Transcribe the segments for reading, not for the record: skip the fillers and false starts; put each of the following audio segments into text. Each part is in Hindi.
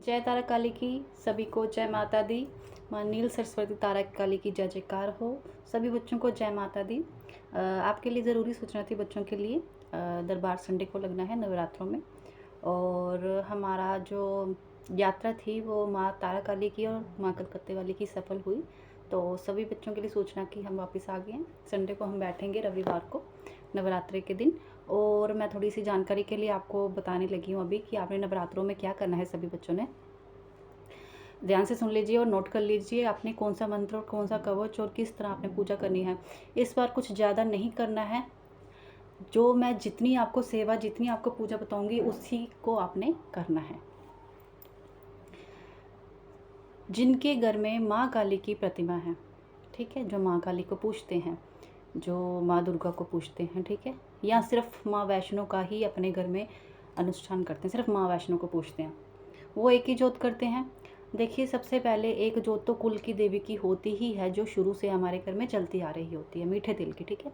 जय तारा काली की। सभी को जय माता दी। माँ नील सरस्वती तारा काली की जय जयकार हो। सभी बच्चों को जय माता दी। आपके लिए ज़रूरी सूचना थी बच्चों के लिए। दरबार संडे को लगना है नवरात्रों में, और हमारा जो यात्रा थी वो माँ तारा काली की और माँ कलकत्ते वाली की सफल हुई। तो सभी बच्चों के लिए सूचना की हम वापस आ गए हैं। संडे को हम बैठेंगे, रविवार को नवरात्रि के दिन। और मैं थोड़ी सी जानकारी के लिए आपको बताने लगी हूँ अभी कि आपने नवरात्रों में क्या करना है। सभी बच्चों ने ध्यान से सुन लीजिए और नोट कर लीजिए आपने कौन सा मंत्र और कौन सा कवच और किस तरह आपने पूजा करनी है। इस बार कुछ ज़्यादा नहीं करना है। जो मैं जितनी आपको सेवा, जितनी आपको पूजा बताऊंगी उसी को आपने करना है। जिनके घर में माँ काली की प्रतिमा है, ठीक है, जो माँ काली को पूजते हैं, जो माँ दुर्गा को पूजते हैं, ठीक है, या सिर्फ माँ वैष्णो का ही अपने घर में अनुष्ठान करते हैं, सिर्फ माँ वैष्णो को पूजते हैं, वो एक ही जोत करते हैं। देखिए, सबसे पहले एक जोत तो कुल की देवी की होती ही है, जो शुरू से हमारे घर में चलती आ रही होती है, मीठे तिल की, ठीक है,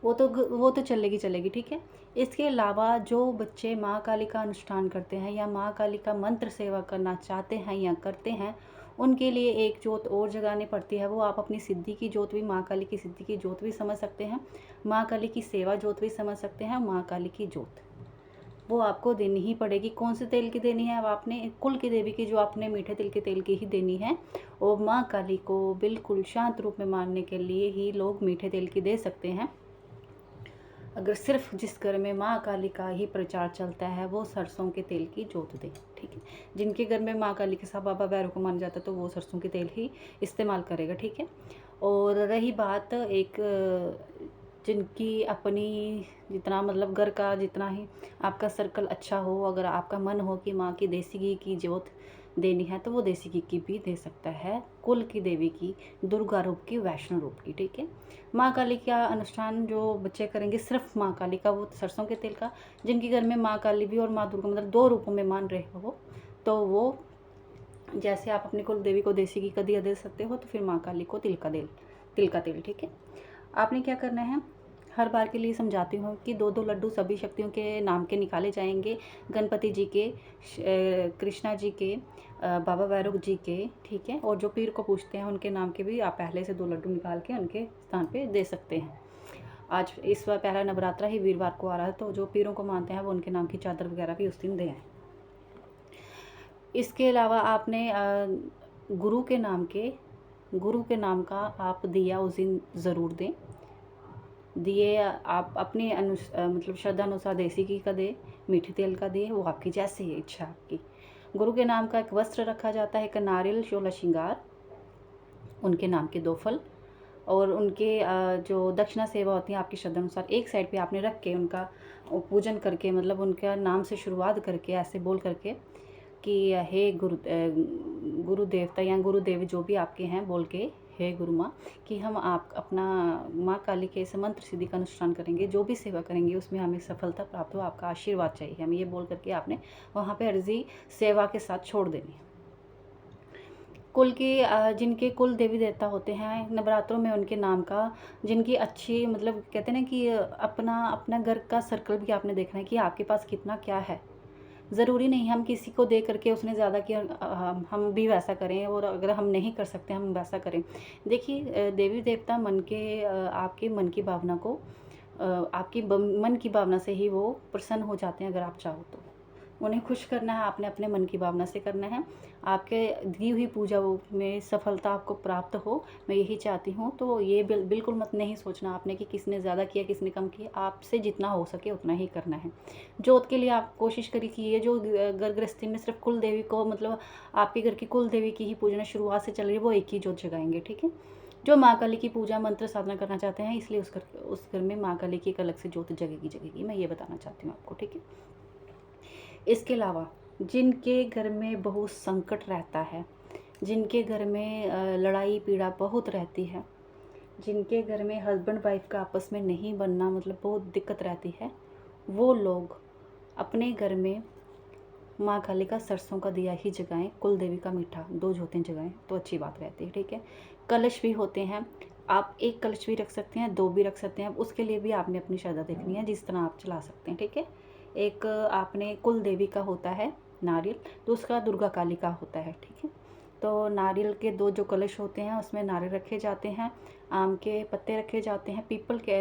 वो तो चलेगी चलेगी, ठीक है। इसके अलावा जो बच्चे माँ काली का अनुष्ठान करते हैं या माँ काली का मंत्र सेवा करना चाहते हैं या करते हैं, उनके लिए एक जोत और जगानी पड़ती है। वो आप अपनी सिद्धि की जोत भी, माँ काली की सिद्धि की जोत भी समझ सकते हैं, माँ काली की सेवा जोत भी समझ सकते हैं। माँ काली की जोत वो आपको देनी ही पड़ेगी। कौन से तेल की देनी है? अब आपने कुल की देवी की, जो आपने मीठे तिल के तेल की ही देनी है। और माँ काली को बिल्कुल शांत रूप में मानने के लिए ही लोग मीठे तेल की दे सकते हैं। अगर सिर्फ जिस घर में माँ काली का ही प्रचार चलता है, वो सरसों के तेल की जोत दे, ठीक है। जिनके घर में माँ काली के साथ बाबा भैरव को मान जाता है, तो वो सरसों के तेल ही इस्तेमाल करेगा, ठीक है। और रही बात एक जिनकी अपनी, जितना मतलब घर का जितना ही आपका सर्कल अच्छा हो, अगर आपका मन हो कि माँ की देसी घी की जोत देनी है, तो वो देसी घी की भी दे सकता है, कुल की देवी की, दुर्गा रूप की, वैष्णो रूप की, ठीक है। माँ काली का अनुष्ठान जो बच्चे करेंगे सिर्फ माँ काली का, वो सरसों के तेल का। जिनके घर में माँ काली भी और माँ दुर्गा, मतलब दो रूपों में मान रहे हो, तो वो जैसे आप अपनी कुल देवी को देसी घी का दिया दे सकते हो, तो फिर माँ काली को तिल का तेल, ठीक है। आपने क्या करना है, हर बार के लिए समझाती हूँ कि 2-2 लड्डू सभी शक्तियों के नाम के निकाले जाएंगे। गणपति जी के, कृष्णा जी के, बाबा भैरव जी के, ठीक है। और जो पीर को पूछते हैं उनके नाम के भी आप पहले से 2 लड्डू निकाल के उनके स्थान पे दे सकते हैं। आज इस बार पहला नवरात्रा ही वीरवार को आ रहा है, तो जो पीरों को मानते हैं वो उनके नाम की चादर वगैरह भी उस दिन दें। इसके अलावा आपने गुरु के नाम का आप दिया उस दिन ज़रूर दें। दिए आप अपने मतलब श्रद्धा अनुसार देसी घी का दे, मीठे तेल का दे, वो आपकी जैसे ही इच्छा आपकी। गुरु के नाम का एक वस्त्र रखा जाता है, एक नारियल, 16 श्रृंगार, उनके नाम के 2 फल, और उनके जो दक्षिणा सेवा होती है आपकी श्रद्धा अनुसार, एक साइड पे आपने रख के उनका पूजन करके, मतलब उनका नाम से शुरुआत करके ऐसे बोल करके कि हे गुरु देवता या गुरु देवी जो भी आपके हैं, बोल के हे गुरु माँ, कि हम आप अपना माँ काली के इस मंत्र सिद्धि का अनुष्ठान करेंगे, जो भी सेवा करेंगे उसमें हमें सफलता प्राप्त हो, आपका आशीर्वाद चाहिए हमें, ये बोल करके आपने वहाँ पे अर्जी सेवा के साथ छोड़ देनी है। कुल की जिनके कुल देवी देवता होते हैं नवरात्रों में, उनके नाम का, जिनकी अच्छी, मतलब कहते हैं ना कि अपना घर का सर्कल भी आपने देखना है कि आपके पास कितना क्या है। ज़रूरी नहीं हम किसी को दे करके उसने ज़्यादा किया हम भी वैसा करें, और अगर हम नहीं कर सकते हम वैसा करें। देखिए, देवी देवता मन के आपके मन की भावना को, आपकी मन की भावना से ही वो प्रसन्न हो जाते हैं। अगर आप चाहो तो उन्हें खुश करना है, आपने अपने मन की भावना से करना है। आपके दी हुई पूजा में सफलता आपको प्राप्त हो, मैं यही चाहती हूँ। तो ये बिल्कुल मत नहीं सोचना आपने कि किसने ज़्यादा किया किसने कम किया, आपसे जितना हो सके उतना ही करना है। जोत के लिए आप कोशिश करिए कि ये जो घर गृहस्थी में सिर्फ कुल देवी को, मतलब आपके घर की कुल देवी की ही पूजना शुरुआत से चल रही है, वो एक ही जोत जगाएंगे, ठीक है। जो माँ काली की पूजा मंत्र साधना करना चाहते हैं, इसलिए उस घर में माँ काली की एक अलग से जोत जगेगी, मैं ये बताना चाहती हूँ आपको, ठीक है। इसके अलावा जिनके घर में बहुत संकट रहता है, जिनके घर में लड़ाई पीड़ा बहुत रहती है, जिनके घर में हस्बैंड वाइफ का आपस में नहीं बनना, मतलब बहुत दिक्कत रहती है, वो लोग अपने घर में माँ काली का सरसों का दिया ही जगाएं, कुल देवी का मीठा 2 जोतें जगाएं, तो अच्छी बात रहती है, ठीक है। कलश भी होते हैं, आप 1 कलश भी रख सकते हैं, 2 भी रख सकते हैं, उसके लिए भी आपने अपनी श्रद्धा देखनी है, जिस तरह आप चला सकते हैं, ठीक है। एक आपने कुल देवी का होता है नारियल, दूसरा दुर्गा काली का होता है, ठीक है। तो नारियल के 2 जो कलश होते हैं उसमें नारियल रखे जाते हैं, आम के पत्ते रखे जाते हैं, पीपल के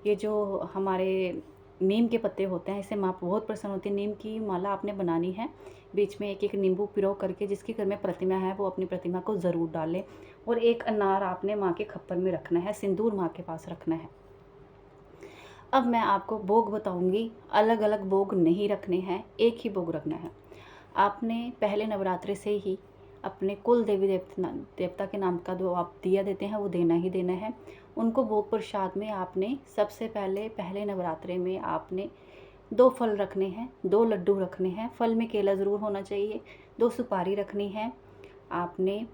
ये जो हमारे नीम के पत्ते होते हैं, इससे माँ बहुत प्रसन्न होती है। नीम की माला आपने बनानी है, बीच में एक-एक नींबू पिरो करके, जिसके घर में प्रतिमा है वो अपनी प्रतिमा को ज़रूर डालें, और एक अनार आपने माँ के खप्पर में रखना है, सिंदूर माँ के पास रखना है। अब मैं आपको भोग बताऊंगी, अलग अलग भोग नहीं रखने हैं, एक ही भोग रखना है। आपने पहले नवरात्रे से ही अपने कुल देवी देवता के नाम का जो आप दिया देते हैं वो देना ही देना है। उनको भोग प्रसाद में आपने सबसे पहले नवरात्रे में आपने 2 फल रखने हैं, 2 लड्डू रखने हैं, फल में केला ज़रूर होना चाहिए, 2 सुपारी रखनी है, आपने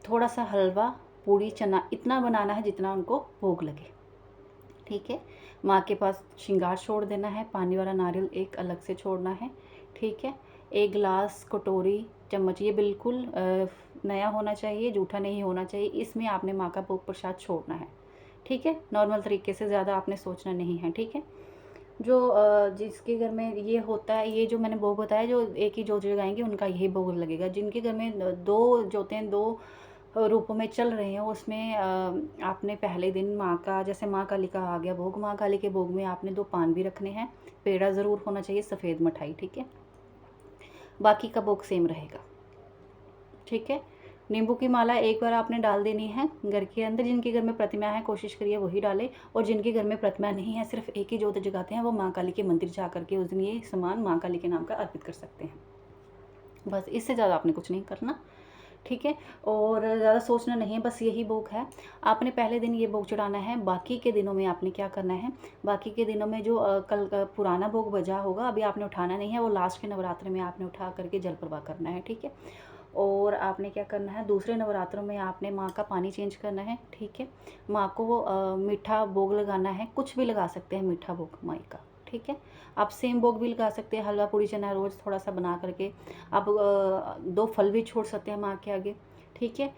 थोड़ा सा हलवा, पूड़ी, चना इतना बनाना है जितना उनको भोग लगे, ठीक है। माँ के पास श्रृंगार छोड़ देना है, पानी वाला नारियल एक अलग से छोड़ना है, ठीक है। 1 गिलास, कटोरी, चम्मच ये बिल्कुल नया होना चाहिए, जूठा नहीं होना चाहिए, इसमें आपने माँ का भोग प्रसाद छोड़ना है, ठीक है। नॉर्मल तरीके से, ज़्यादा आपने सोचना नहीं है, ठीक है। जो जिसके घर में ये होता है, ये जो मैंने भोग बताया, जो एक ही जोत जगाएंगे उनका यही भोग लगेगा। जिनके घर में 2 जोतें 2 रूपों में चल रहे हैं, उसमें आपने पहले दिन माँ का, जैसे माँ काली का आ गया भोग, माँ काली के भोग में आपने 2 पान भी रखने हैं, पेड़ा ज़रूर होना चाहिए, सफ़ेद मिठाई, ठीक है। बाकी का भोग सेम रहेगा, ठीक है। नींबू की माला एक बार आपने डाल देनी है घर के अंदर। जिनके घर में प्रतिमा है कोशिश करिए वही डालें, और जिनके घर में प्रतिमा नहीं है, सिर्फ एक ही जोत जगाते हैं, वो माँ काली के मंदिर जा करके उस दिन ये सामान माँ काली के नाम का अर्पित कर सकते हैं। बस इससे ज़्यादा आपने कुछ नहीं करना, ठीक है। और ज़्यादा सोचना नहीं है, बस यही भोग है। आपने पहले दिन ये भोग चढ़ाना है। बाकी के दिनों में आपने क्या करना है, बाकी के दिनों में जो कल का पुराना भोग बजा होगा, अभी आपने उठाना नहीं है, वो लास्ट के नवरात्र में आपने उठा करके जल प्रवाह करना है, ठीक है। और आपने क्या करना है, दूसरे नवरात्रों में आपने माँ का पानी चेंज करना है, ठीक है। माँ को मीठा भोग लगाना है, कुछ भी लगा सकते हैं मीठा भोग माँ का, ठीक है। आप सेम भोग भी लगा सकते हैं, हलवा पूड़ी चना रोज़ थोड़ा सा बना करके। आप 2 फल भी छोड़ सकते हैं माँ के आगे, ठीक है।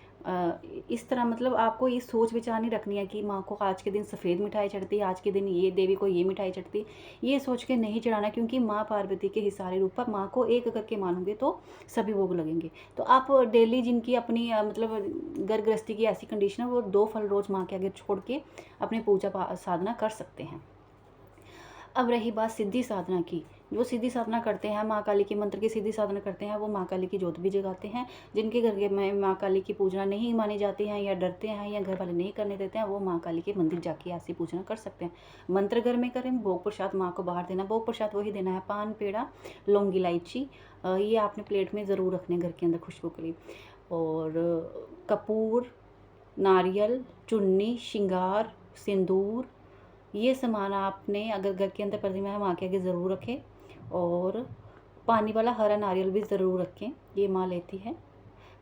इस तरह मतलब आपको ये सोच विचार नहीं रखनी है कि माँ को आज के दिन सफ़ेद मिठाई चढ़ती है, आज के दिन ये देवी को ये मिठाई चढ़ती, ये सोच के नहीं चढ़ाना, क्योंकि माँ पार्वती के हिसारे रूप पर माँ को एक करके मानोगे तो सभी भोग लगेंगे। तो आप डेली जिनकी अपनी मतलब घर गृहस्थी की ऐसी कंडीशन है, वो 2 फल रोज़ माँ के आगे छोड़ के अपनी पूजा साधना कर सकते हैं। अब रही बात सिद्धि साधना की, जो सिद्धि साधना करते हैं, माँ काली के मंत्र की सिद्धि साधना करते हैं, वो माँ काली की जोत भी जगाते हैं। जिनके घर के में माँ काली की पूजना नहीं मानी जाती है, या डरते हैं, या घर वाले नहीं करने देते हैं, वो माँ काली के मंदिर जाके ऐसी पूजना कर सकते हैं। मंत्र घर में करें, भोग प्रसाद माँ को बाहर देना। भोग प्रसाद वही देना है, पान, पेड़ा, लौंग, इलायची, ये आपने प्लेट में ज़रूर रखने घर के अंदर खुशबू के लिए। और कपूर, नारियल, चुन्नी, श्रृंगार, सिंदूर, ये सामान आपने अगर घर के अंदर प्रतिमा है माँ के आगे ज़रूर रखें। और पानी वाला हरा नारियल भी ज़रूर रखें, ये माँ लेती है,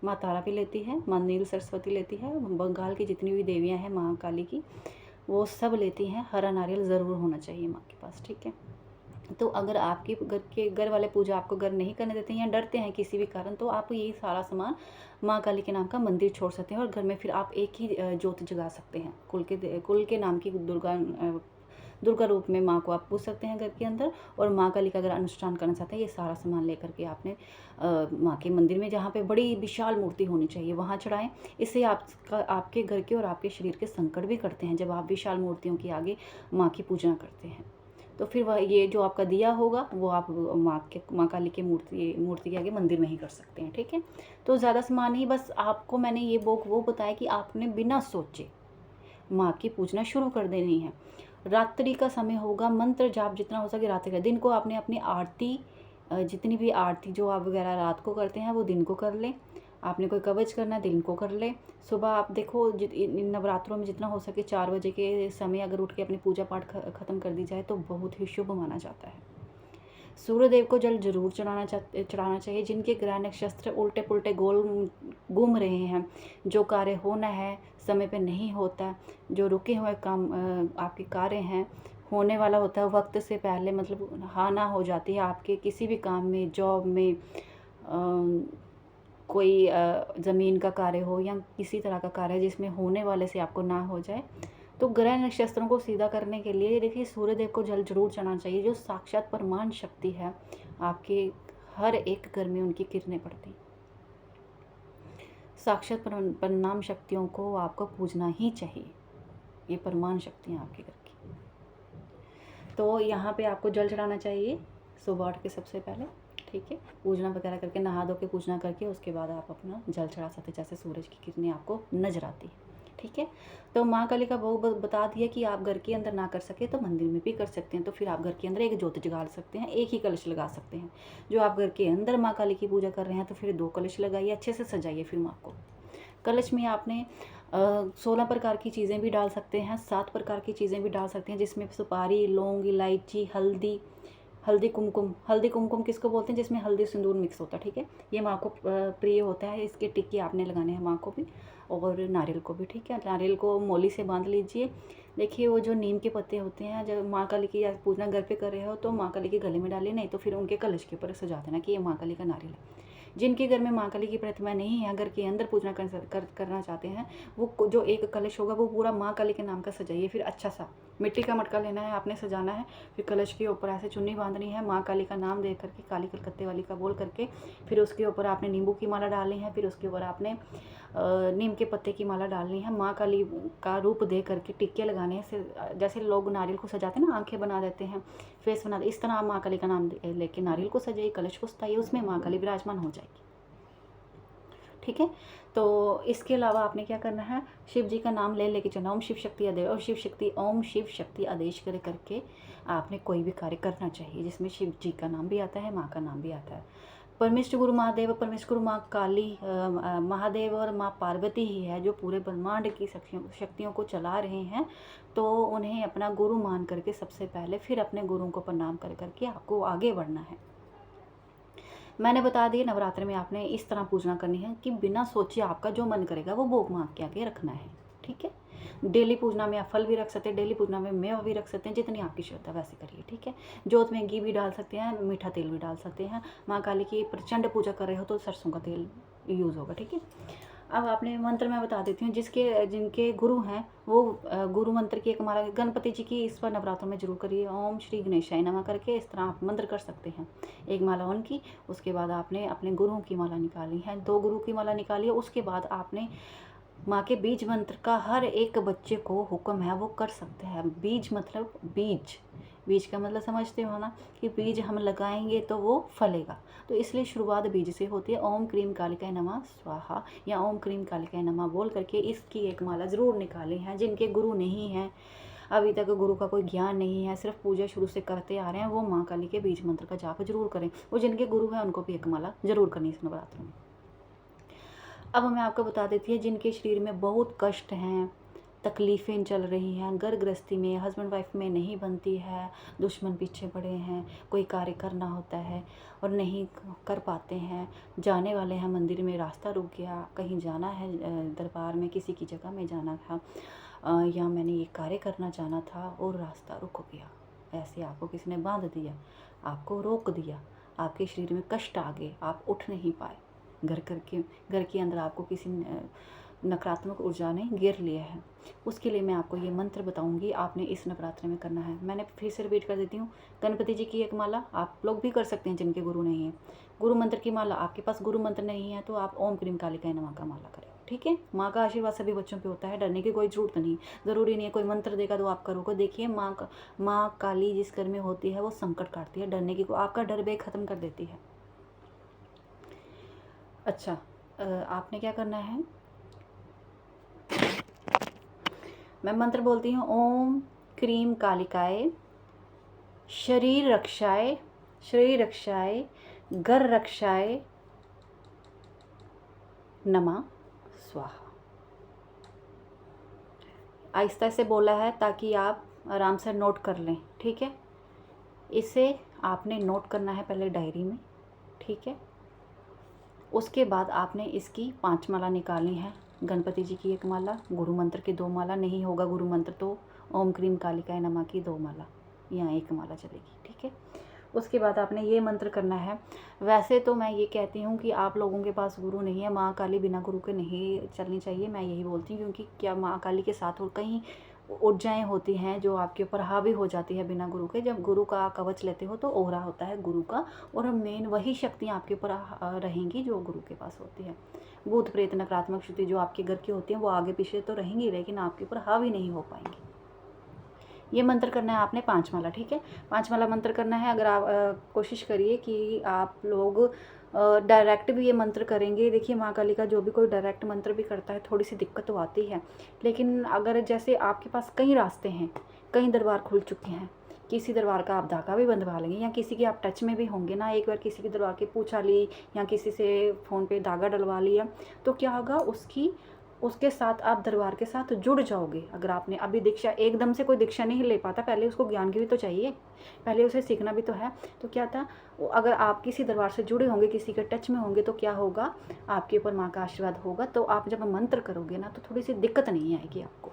माँ तारा भी लेती है, माँ नील सरस्वती लेती है, बंगाल की जितनी भी देवियाँ हैं माँ काली की, वो सब लेती हैं। हरा नारियल ज़रूर होना चाहिए माँ के पास, ठीक है। तो अगर आपके घर वाले पूजा आपको घर नहीं करने देते हैं, या डरते हैं किसी भी कारण, तो आप ये सारा सामान माँ काली के नाम का मंदिर छोड़ सकते हैं, और घर में फिर आप एक ही ज्योत जगा सकते हैं। कुल के नाम की दुर्गा रूप में माँ को आप पूज सकते हैं घर के अंदर। और माँ काली का अगर अनुष्ठान करना चाहते हैं, ये सारा सामान लेकर के आपने माँ के मंदिर में, जहाँ पे बड़ी विशाल मूर्ति होनी चाहिए, वहाँ चढ़ाएं। इससे आपके घर के और आपके शरीर के संकट भी करते हैं, जब आप विशाल मूर्तियों के आगे माँ की पूजा करते हैं। तो फिर वह ये जो आपका दिया होगा वो आप माँ काली के मूर्ति के आगे मंदिर में ही कर सकते हैं, ठीक है। तो ज़्यादा सामान नहीं, बस आपको मैंने ये वो बताया कि आपने बिना सोचे माँ की पूजना शुरू कर देनी है। रात्रि का समय होगा, मंत्र जाप जितना हो सके रात्रि का। दिन को आपने अपनी आरती, जितनी भी आरती जो आप वगैरह रात को करते हैं वो दिन को कर लें। आपने कोई कवच करना है दिन को कर ले। सुबह आप देखो इन नवरात्रों में जितना हो सके 4 बजे के समय अगर उठ के अपनी पूजा पाठ ख़त्म कर दी जाए तो बहुत ही शुभ माना जाता है। सूर्यदेव को जल जरूर चढ़ाना चाहिए। जिनके ग्रह नक्षत्र उल्टे पुल्टे गोल घूम रहे हैं, जो कार्य होना है समय पे नहीं होता, जो रुके हुए काम आपके कार्य हैं होने वाला होता है वक्त से पहले, मतलब हाँ ना हो जाती है आपके किसी भी काम में, जॉब में, कोई ज़मीन का कार्य हो या किसी तरह का कार्य जिसमें होने वाले से आपको ना हो जाए, तो ग्रह नक्षत्रों को सीधा करने के लिए देखिए सूर्यदेव को जल जरूर चढ़ाना चाहिए, जो साक्षात परमान शक्ति है आपके हर एक घर में उनकी किरणें पड़ती। साक्षात परिणाम शक्तियों को आपको पूजना ही चाहिए, ये परमान शक्तियाँ आपके घर की। तो यहाँ पे आपको जल चढ़ाना चाहिए सुबह उठ के सबसे पहले, ठीक है। पूजना वगैरह करके, नहा धो के पूजना करके उसके बाद आप अपना जल चढ़ा सकते हैं, जैसे सूरज की किरणें आपको नजर आती है, ठीक है। तो माँ काली का भोग बता दिया कि आप घर के अंदर ना कर सके तो मंदिर में भी कर सकते हैं। तो फिर आप घर के अंदर एक ज्योत जगा सकते हैं, एक ही कलश लगा सकते हैं। जो आप घर के अंदर माँ काली की पूजा कर रहे हैं तो फिर 2 कलश लगाइए, अच्छे से सजाइए फिर माँ को। कलश में आपने 16 प्रकार की चीज़ें भी डाल सकते हैं, 7 प्रकार की चीज़ें भी डाल सकते हैं, जिसमें सुपारी, लौंग, इलायची, हल्दी कुमकुम किसको बोलते हैं, जिसमें हल्दी सिंदूर मिक्स होता है, ठीक है। ये माँ को प्रिय होता है, इसके टिक्के आपने लगाने हैं माँ को भी और नारियल को भी, ठीक है। नारियल को मोली से बांध लीजिए। देखिए वो जो नीम के पत्ते होते हैं, जब माँ काली की पूजना घर पे कर रहे हो तो माँ काली के गले में डालिए, नहीं तो फिर उनके कलश के ऊपर सजा देना कि ये माँ काली का नारियल है। जिनके घर में माँ काली की प्रतिमा नहीं है, घर के अंदर पूजना करना चाहते हैं, वो जो एक कलश होगा वो पूरा माँ काली के नाम का सजाइए। फिर अच्छा सा मिट्टी का मटका लेना है, आपने सजाना है। फिर कलश के ऊपर ऐसे चुन्नी बांधनी है, माँ काली का नाम दे करके, काली कलकत्ते वाली का बोल करके। फिर उसके ऊपर आपने नींबू की माला डालनी है, फिर उसके ऊपर आपने नीम के पत्ते की माला डालनी है। माँ काली का रूप दे करके टिक्के लगाने हैं, जैसे लोग नारियल को सजाते हैं ना, आंखें बना देते हैं, फेस बना दे, इस तरह आप माँ काली का नाम लेके नारियल को सजाइए, कलश को सजाइए, उसमें माँ काली विराजमान हो जाएगी, ठीक है। तो इसके अलावा आपने क्या करना है, शिव जी का नाम लेके चलना, ओम शिव शक्ति आदेश, ओम शिव शक्ति आदेश करके आपने कोई भी कार्य करना चाहिए, जिसमें शिव जी का नाम भी आता है, माँ का नाम भी आता है। परमेश्वर गुरु महादेव, परमेश्वर गुरु माँ काली, महादेव और माँ पार्वती ही है जो पूरे ब्रह्मांड की शक्तियों को चला रहे हैं। तो उन्हें अपना गुरु मान करके सबसे पहले फिर अपने गुरुओं को प्रणाम कर करके आपको आगे बढ़ना है। मैंने बता दिया नवरात्र में आपने इस तरह पूजना करनी है कि बिना सोचे आपका जो मन करेगा वो भोग माँ के आगे रखना है, ठीक है। डेली पूजना में आप फल भी रख सकते हैं, डेली पूजना में मेवा भी रख सकते हैं, जितनी आपकी श्रद्धा वैसे करिए, ठीक है। जोत में घी भी डाल सकते हैं, मीठा तेल भी डाल सकते हैं। माँ काली की प्रचंड पूजा कर रहे हो तो सरसों का तेल यूज़ होगा, ठीक है। अब आपने मंत्र मैं बता देती हूँ, जिनके गुरु हैं वो गुरु मंत्र की एक माला गणपति जी की इस बार नवरात्रों में जरूर करिए। ओम श्री गणेशाय नमः करके इस तरह आप मंत्र कर सकते हैं, एक माला उनकी। उसके बाद आपने अपने गुरुओं की माला निकाली है, 2 गुरु की माला निकाली है। उसके बाद आपने माँ के बीज मंत्र का हर एक बच्चे को हुक्म है वो कर सकते हैं। बीज मतलब बीज का मतलब समझते हो ना, कि बीज हम लगाएंगे तो वो फलेगा। तो इसलिए शुरुआत बीज से होती है। ओम क्रीम कालिकाय नमः स्वाहा या ओम क्रीम कालिकाय नमः बोल करके इसकी एक माला ज़रूर निकाली है। जिनके गुरु नहीं हैं, अभी तक गुरु का कोई ज्ञान नहीं है, सिर्फ पूजा शुरू से करते आ रहे हैं, वो माँ काली के बीज मंत्र का जाप जरूर करें। वो जिनके गुरु हैं उनको भी एक माला जरूर करनी है इस नवरात्र में। अब मैं आपको बता देती है, जिनके शरीर में बहुत कष्ट हैं, तकलीफ़ें चल रही हैं, घर गृहस्थी में हस्बैंड वाइफ में नहीं बनती है, दुश्मन पीछे पड़े हैं, कोई कार्य करना होता है और नहीं कर पाते हैं, जाने वाले हैं मंदिर में, रास्ता रुक गया, कहीं जाना है दरबार में, किसी की जगह में जाना था, या मैंने ये कार्य करना जाना था और रास्ता रुक गया, ऐसे आपको किसी ने बांध दिया, आपको रोक दिया, आपके शरीर में कष्ट आ गए, आप उठ नहीं पाए, घर के अंदर आपको किसी नकारात्मक ऊर्जा ने घेर लिया है, उसके लिए मैं आपको ये मंत्र बताऊंगी, आपने इस नवरात्र में करना है। मैंने फिर से रिपीट कर देती हूँ, गणपति जी की एक माला आप लोग भी कर सकते हैं जिनके गुरु नहीं है। गुरु मंत्र की माला, आपके पास गुरु मंत्र नहीं है तो आप ओम क्रीम कालिकाय नमः का माला करें, ठीक है। माँ का आशीर्वाद सभी बच्चों पे होता है, डरने की कोई जरूरत नहीं, ज़रूरी नहीं है कोई मंत्र देगा तो आप करोगे। देखिए माँ काली जिस घर में होती है वो संकट काटती है, डरने की आपका डर बे खत्म कर देती है। अच्छा, आपने क्या करना है, मैं मंत्र बोलती हूँ, ओम क्रीम कालिकाय शरीर रक्षाय घर रक्षाय नमः स्वाहा। आहिस्ता से बोला है ताकि आप आराम से नोट कर लें, ठीक है। इसे आपने नोट करना है पहले डायरी में, ठीक है। उसके बाद आपने इसकी 5 माला निकालनी है, गणपति जी की एक माला, गुरु मंत्र की 2 माला, नहीं होगा गुरु मंत्र तो ओम क्रीम कालिकाय नमः की 2 माला या 1 माला चलेगी, ठीक है। उसके बाद आपने ये मंत्र करना है। वैसे तो मैं ये कहती हूँ कि आप लोगों के पास गुरु नहीं है, माँ काली बिना गुरु के नहीं चलनी चाहिए, मैं यही बोलती हूँ, क्योंकि क्या माँ काली के साथ और कहीं ऊर्जाएँ होती हैं जो आपके ऊपर हावी हो जाती है बिना गुरु के। जब गुरु का कवच लेते हो तो ओहरा होता है गुरु का, और मेन वही शक्तियाँ आपके ऊपर रहेंगी जो गुरु के पास होती है। भूत प्रेत नकारात्मक शक्ति जो आपके घर की होती हैं वो आगे पीछे तो रहेंगी, लेकिन आपके ऊपर हावी नहीं हो पाएंगी। ये मंत्र करना है आपने 5 माला, ठीक है। 5 माला मंत्र करना है। अगर आप कोशिश करिए कि आप लोग डायरेक्ट भी ये मंत्र करेंगे। देखिए माँ काली का जो भी कोई डायरेक्ट मंत्र भी करता है थोड़ी सी दिक्कत तो आती है, लेकिन अगर जैसे आपके पास कई रास्ते हैं, कई दरबार खुल चुके हैं, किसी दरबार का आप धागा भी बंधवा लेंगे, या किसी के आप टच में भी होंगे ना, एक बार किसी के दरबार की पूछा ली या किसी से फ़ोन पे धागा डलवा लिया, तो क्या होगा उसके साथ आप दरबार के साथ जुड़ जाओगे। अगर आपने अभी दीक्षा, एकदम से कोई दीक्षा नहीं ले पाता, पहले उसको ज्ञान की भी तो चाहिए, पहले उसे सीखना भी तो है। तो क्या था, अगर आप किसी दरबार से जुड़े होंगे, किसी के टच में होंगे, तो क्या होगा, आपके ऊपर माँ का आशीर्वाद होगा। तो आप जब मंत्र करोगे ना तो थोड़ी सी दिक्कत नहीं आएगी आपको।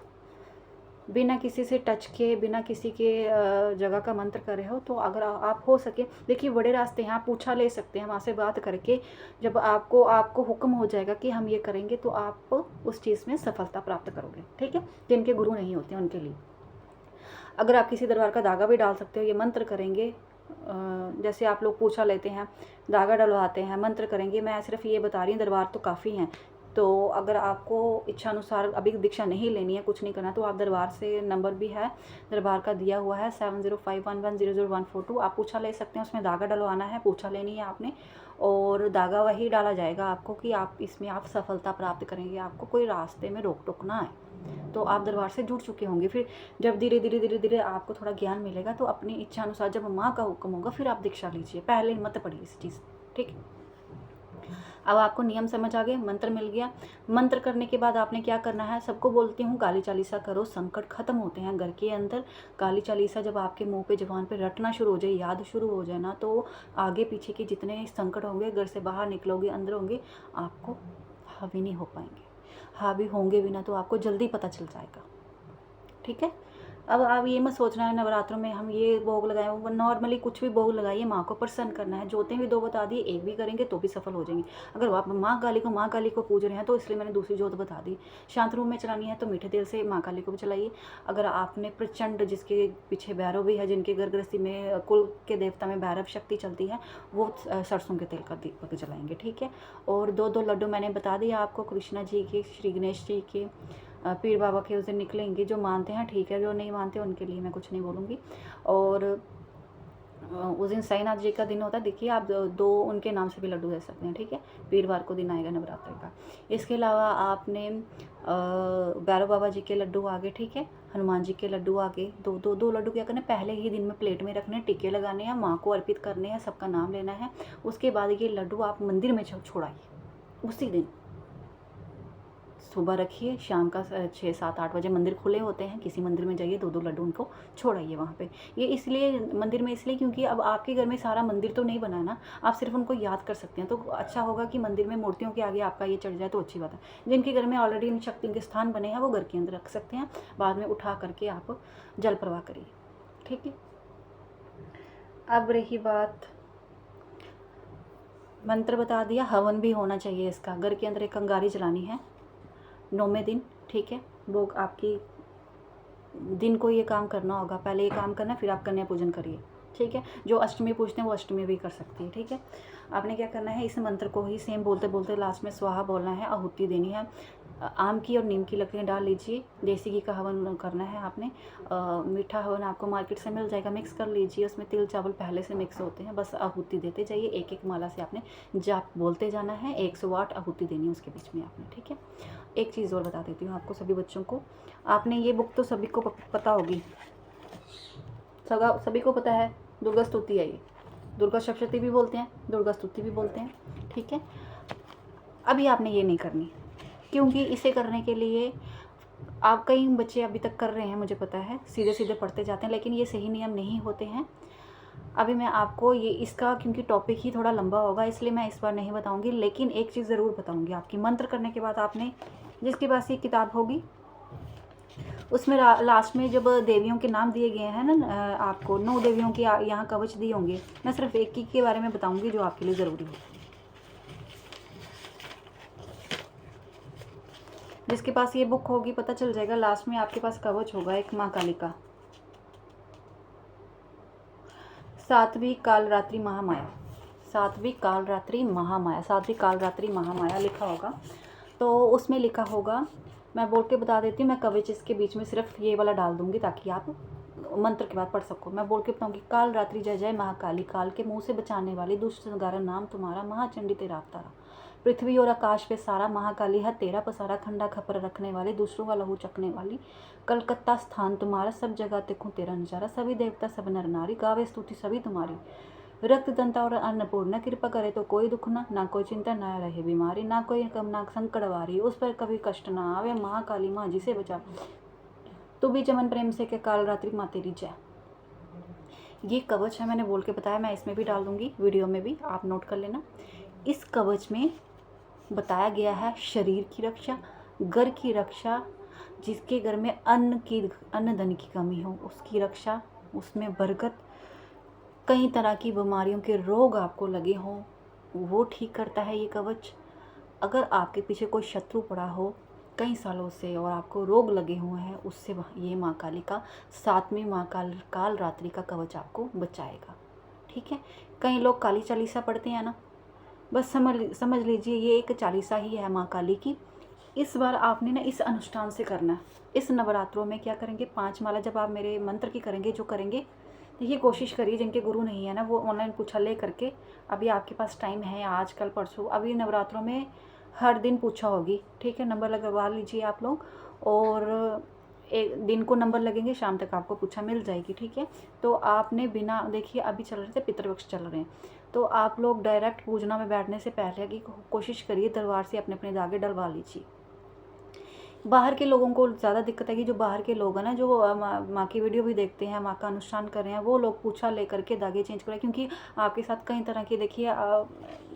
बिना किसी से टच के, बिना किसी के जगह का मंत्र कर रहे हो, तो अगर आप हो सके, देखिए बड़े रास्ते हैं, आप पूछा ले सकते हैं वहाँ से बात करके। जब आपको हुक्म हो जाएगा कि हम ये करेंगे, तो आप उस चीज़ में सफलता प्राप्त करोगे, ठीक है। जिनके गुरु नहीं होते हैं उनके लिए। अगर आप किसी दरबार का धागा भी डाल सकते हो, ये मंत्र करेंगे। जैसे आप लोग पूछा लेते हैं, धागा डलवाते हैं, मंत्र करेंगे। मैं सिर्फ ये बता रही हूँ, दरबार तो काफ़ी हैं। तो अगर आपको इच्छानुसार अभी दीक्षा नहीं लेनी है, कुछ नहीं करना, तो आप दरबार से, नंबर भी है दरबार का दिया हुआ है 7051100142, आप पूछा ले सकते हैं। उसमें धागा डलवाना है, पूछा लेनी है आपने, और धागा वही डाला जाएगा आपको कि आप इसमें आप सफलता प्राप्त करेंगे, आपको कोई रास्ते में रोक टोक ना आए। तो आप दरबार से जुड़ चुके होंगे। फिर जब धीरे धीरे आपको थोड़ा ज्ञान मिलेगा, तो अपनी इच्छा अनुसार जब माँ का हुक्म होगा फिर आप दीक्षा लीजिए, पहले मत पढ़िए इस चीज़, ठीक है। अब आपको नियम समझ आ गए, मंत्र मिल गया। मंत्र करने के बाद आपने क्या करना है, सबको बोलती हूँ गाली चालीसा करो, संकट खत्म होते हैं घर के अंदर। गाली चालीसा जब आपके मुंह पे, जबान पे रटना शुरू हो जाए, याद शुरू हो जाए ना, तो आगे पीछे के जितने संकट होंगे, घर से बाहर निकलोगे, अंदर होंगे, आपको हावी नहीं हो पाएंगे। हावी होंगे भी ना तो आपको जल्दी पता चल जाएगा, ठीक है। अब आप ये मत सोचना है नवरात्रों में हम ये भोग लगाए, वो नॉर्मली कुछ भी भोग लगाइए, माँ को प्रसन्न करना है। जोतें भी 2 बता दिए, एक भी करेंगे तो भी सफल हो जाएंगे। अगर आप माँ काली को पूज रहे हैं तो इसलिए मैंने दूसरी जोत बता दी। शांत रूप में चलानी है तो मीठे तेल से माँ काली को भी चलाइए। अगर आपने प्रचंड, जिसके पीछे भैरव भी है, जिनके घर गृहस्थी में कुल के देवता में भैरव शक्ति चलती है, वो सरसों के तेल का दीपक जलाएंगे, ठीक है। और 2 लड्डू मैंने बता दिया आपको, कृष्णा जी के, श्री गणेश जी के, पीर बाबा के उस दिन निकलेंगे। जो मानते हैं ठीक है, जो नहीं मानते उनके लिए मैं कुछ नहीं बोलूँगी। और उस दिन साईनाथ जी का दिन होता है, देखिए आप 2 उनके नाम से भी लड्डू दे सकते हैं, ठीक है। वीरवार को दिन आएगा नवरात्रि का। इसके अलावा आपने भैरव बाबा जी के लड्डू आगे, ठीक है, हनुमान जी के लड्डू आगे, दो लड्डू क्या करना है, पहले ही दिन में प्लेट में रखने, टीके लगाने हैं, माँ को अर्पित करने हैं, सबका नाम लेना है। उसके बाद ये लड्डू आप मंदिर में छोड़ाइए उसी दिन। सुबह रखिए, शाम का 6, 7, 8 बजे मंदिर खुले होते हैं, किसी मंदिर में जाइए, 2 लड्डू उनको छोड़ाइए वहाँ पे। ये इसलिए मंदिर में, इसलिए क्योंकि अब आपके घर में सारा मंदिर तो नहीं बना है ना, आप सिर्फ उनको याद कर सकते हैं। तो अच्छा होगा कि मंदिर में मूर्तियों के आगे आपका ये चढ़ जाए तो अच्छी बात है। जिनके घर में ऑलरेडी इन शक्तियों के स्थान बने हैं वो घर के अंदर रख सकते हैं, बाद में उठा करके आप जल प्रवाह करिए, ठीक है। अब रही बात, मंत्र बता दिया, हवन भी होना चाहिए इसका। घर के अंदर एक अंगारी जलानी है 9वें दिन, ठीक है। वो आपकी दिन को ये काम करना होगा, पहले ये काम करना, फिर आप कन्या पूजन करिए, ठीक है। जो अष्टमी पूजते हैं वो अष्टमी भी कर सकती है, ठीक है। आपने क्या करना है, इस मंत्र को ही सेम बोलते बोलते लास्ट में स्वाहा बोलना है, आहुति देनी है। आम की और नीम की लकड़ियाँ डाल लीजिए, देसी घी का हवन करना है आपने। मीठा हवन आपको मार्केट से मिल जाएगा, मिक्स कर लीजिए। उसमें तिल चावल पहले से मिक्स होते हैं, बस आहुति देते जाइए। एक एक माला से आपने जाप बोलते जाना है, 108 आहुति देनी है उसके बीच में आपने, ठीक है। एक चीज़ और बता देती हूँ आपको सभी बच्चों को, आपने ये बुक तो सभी को पता होगी, सभी को पता है, दुर्गा स्तुति है ये। दुर्गा सप्तशती भी बोलते हैं, दुर्गा स्तुति भी बोलते हैं, ठीक है। अभी आपने ये नहीं करनी, क्योंकि इसे करने के लिए आप, कई बच्चे अभी तक कर रहे हैं मुझे पता है, सीधे सीधे पढ़ते जाते हैं, लेकिन ये सही नियम नहीं होते हैं। अभी मैं आपको ये इसका, क्योंकि टॉपिक ही थोड़ा लंबा होगा, इसलिए मैं इस बार नहीं बताऊंगी, लेकिन एक चीज़ ज़रूर बताऊंगी आपकी। मंत्र करने के बाद आपने, जिसके पास ये किताब होगी, उसमें लास्ट में जब देवियों के नाम दिए गए हैं ना, आपको 9 देवियों के यहाँ कवच दिए होंगे। मैं सिर्फ एक ही के बारे में बताऊंगी जो आपके लिए ज़रूरी है। जिसके पास ये बुक होगी पता चल जाएगा, लास्ट में आपके पास कवच होगा एक माँ काली का, सातवीं कालरात्रि महामाया, सातवीं कालरात्रि महामाया, सातवीं कालरात्रि महामाया लिखा होगा। तो उसमें लिखा होगा, मैं बोल के बता देती हूँ, मैं कवच इसके बीच में सिर्फ ये वाला डाल दूंगी ताकि आप मंत्र के बाद पढ़ सको। मैं बोल के बताऊंगी, काल रात्रि जय जय महाकाली, काल के मुंह से बचाने वाली, दुष्ट संगारा नाम तुम्हारा, महाचंडी तेरा अवतारा, पृथ्वी और आकाश पे सारा, महाकाली है तेरा पसारा, खंडा खपर रखने वाली, दूसरों का लहू चखने वाली, कलकत्ता स्थान तुम्हारा, सब जगह देखूं तेरा नजारा, सभी देवता सब नर नारी, गावे स्तुति सभी तुम्हारी, रक्त दंता और अन्नपूर्णा, कृपा करे तो कोई दुख ना कोई चिंता, ना रहे बीमारी, ना कोई कम ना संकट वारी, उस पर कभी कष्ट ना आवे, महाकाली माँ जिसे बचा, तू भी चमन प्रेम से के काल रात्रि माँ तेरी जय। ये कवच है, मैंने बोल के बताया, मैं इसमें भी डाल दूंगी वीडियो में भी, आप नोट कर लेना। इस कवच में बताया गया है शरीर की रक्षा, घर की रक्षा, जिसके घर में अन्न धन की कमी हो उसकी रक्षा, उसमें बरकत, कई तरह की बीमारियों के रोग आपको लगे हों वो ठीक करता है ये कवच। अगर आपके पीछे कोई शत्रु पड़ा हो कई सालों से और आपको रोग लगे हुए हैं, उससे ये माँ काली का सातवीं माँ काल रात्रि का कवच आपको बचाएगा। ठीक है, कई लोग काली चालीसा पढ़ते हैं ना, बस समझ लीजिए ये एक चालीसा ही है माँ काली की। इस बार आपने ना इस अनुष्ठान से करना है। इस नवरात्रों में क्या करेंगे, 5 माला जब आप मेरे मंत्र की करेंगे, जो करेंगे देखिए कोशिश करिए, जिनके गुरु नहीं है ना वो ऑनलाइन पूछा ले करके, अभी आपके पास टाइम है, आज कल परसों, अभी नवरात्रों में हर दिन पूछा होगी। ठीक है, नंबर लगवा लीजिए आप लोग, और एक दिन को नंबर लगेंगे, शाम तक आपको पूछा मिल जाएगी। ठीक है, तो आपने बिना, देखिए अभी चल रहे थे पितृपक्ष चल रहे हैं, तो आप लोग डायरेक्ट पूजना में बैठने से पहले की कोशिश करिए दरबार से अपने अपने धागे डलवा लीजिए। बाहर के लोगों को ज़्यादा दिक्कत है कि जो बाहर के लोग हैं ना, जो माँ की वीडियो भी देखते हैं, माँ का अनुष्ठान कर रहे हैं, वो लोग पूछा लेकर के धागे चेंज करें, क्योंकि आपके साथ कई तरह की, देखिए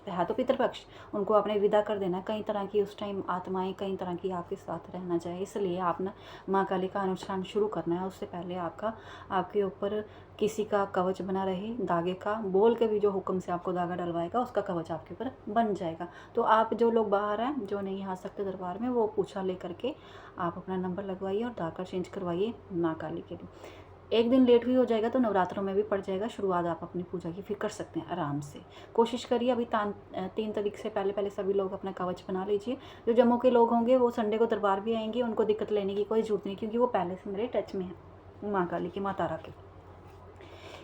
है तो पितृपक्ष, उनको आपने विदा कर देना, कई तरह की उस टाइम आत्माएं कई तरह की आपके साथ रहना चाहिए, इसलिए आप ना माँ काली का अनुष्ठान शुरू करना है, उससे पहले आपके ऊपर किसी का कवच बना रहे, धागे का बोल के भी जो हुक्म से आपको धागा डलवाएगा उसका कवच आपके ऊपर बन जाएगा। तो आप जो लोग बाहर हैं, जो नहीं आ सकते दरबार में, वो पूछा ले करके आप अपना नंबर लगवाइए और धागा चेंज करवाइए माँ काली के लिए। एक दिन लेट भी हो जाएगा तो नवरात्रों में भी पड़ जाएगा, शुरुआत आप अपनी पूजा की फिर कर सकते हैं आराम से। कोशिश करिए अभी 3 तारीख से पहले सभी लोग अपना कवच बना लीजिए। जो जम्मू के लोग होंगे वो संडे को दरबार भी आएंगे, उनको दिक्कत लेने की कोई जरूरत नहीं, क्योंकि वो पहले से मेरे टच में है माँ काली की, माँ तारा के।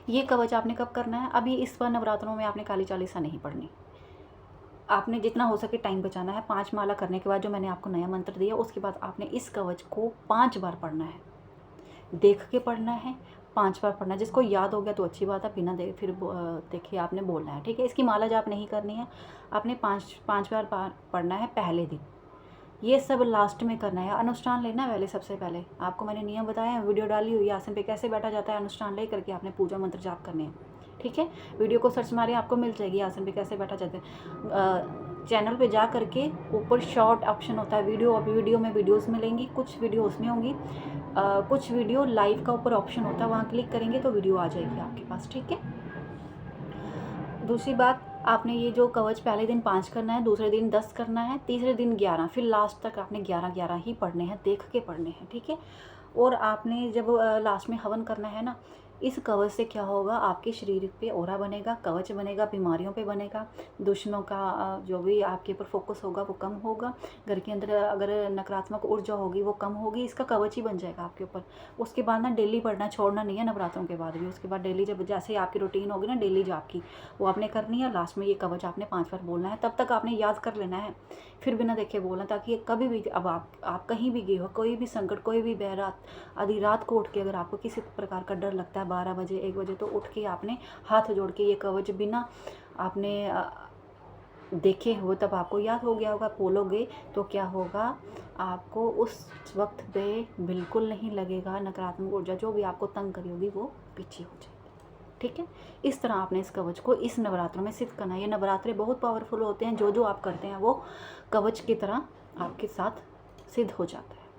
ये कवच आपने कब करना है, अभी इस बार नवरात्रों में आपने काली चालीसा नहीं पढ़नी, आपने जितना हो सके टाइम बचाना है। 5 माला करने के बाद जो मैंने आपको नया मंत्र दिया, उसके बाद आपने इस कवच को 5 बार पढ़ना है, देख के पढ़ना है, 5 बार पढ़ना है। जिसको याद हो गया तो अच्छी बात है, बिना फिर देखिए आपने बोलना है। ठीक है, इसकी माला जाप नहीं करनी है, आपने 5 बार पढ़ना है पहले दिन, ये सब लास्ट में करना है। अनुष्ठान लेना है पहले, सबसे पहले आपको मैंने नियम बताया, वीडियो डाली हुई आसन पे कैसे बैठा जाता है, अनुष्ठान ले करके आपने पूजा मंत्र जाप करने हैं। ठीक है, वीडियो को सर्च मारिए, आपको मिल जाएगी आसन पे कैसे बैठा जाता है। चैनल पे जा करके ऊपर शॉर्ट ऑप्शन होता है वीडियो, अभी वीडियो में वीडियोस मिलेंगी, कुछ वीडियो उसमें होंगी, कुछ वीडियो लाइव का ऊपर ऑप्शन होता है, वहाँ क्लिक करेंगे तो वीडियो आ जाएगी आपके पास। ठीक है, दूसरी बात, आपने ये जो कवच पहले दिन 5 करना है, दूसरे दिन 10 करना है, तीसरे दिन 11, फिर लास्ट तक आपने 11 ही पढ़ने हैं, देख के पढ़ने हैं। ठीक है, और आपने जब लास्ट में हवन करना है ना, इस कवच से क्या होगा, आपके शरीर पे ओरा बनेगा, कवच बनेगा, बीमारियों पे बनेगा, दुश्मनों का जो भी आपके ऊपर फोकस होगा वो कम होगा, घर के अंदर अगर नकारात्मक ऊर्जा होगी वो कम होगी, इसका कवच ही बन जाएगा आपके ऊपर। उसके बाद ना डेली पढ़ना छोड़ना नहीं है नवरात्रों के बाद भी, उसके बाद डेली जब जैसे आपकी रूटीन होगी ना डेली जो आपकी, वो आपने करनी है। लास्ट में ये कवच आपने 5 बार बोलना है, तब तक आपने याद कर लेना है, फिर बिना देखे बोलना, ताकि कभी भी अब आप कहीं भी गए हो, कोई भी संकट, कोई भी बहरात, आधी रात को उठ के अगर आपको किसी प्रकार का डर लगता है 12 बजे 1 बजे, तो उठ के आपने हाथ जोड़ के ये कवच बिना आपने देखे हो, तब आपको याद हो गया होगा, बोलोगे तो क्या होगा, आपको उस वक्त पे बिल्कुल नहीं लगेगा, नकारात्मक ऊर्जा जो भी आपको तंग करी होगी वो पीछे हो जाएगी। ठीक है, इस तरह आपने इस कवच को इस नवरात्रों में सिद्ध करना है। ये नवरात्रे बहुत पावरफुल होते हैं, जो आप करते हैं वो कवच की तरह आपके साथ सिद्ध हो जाता है।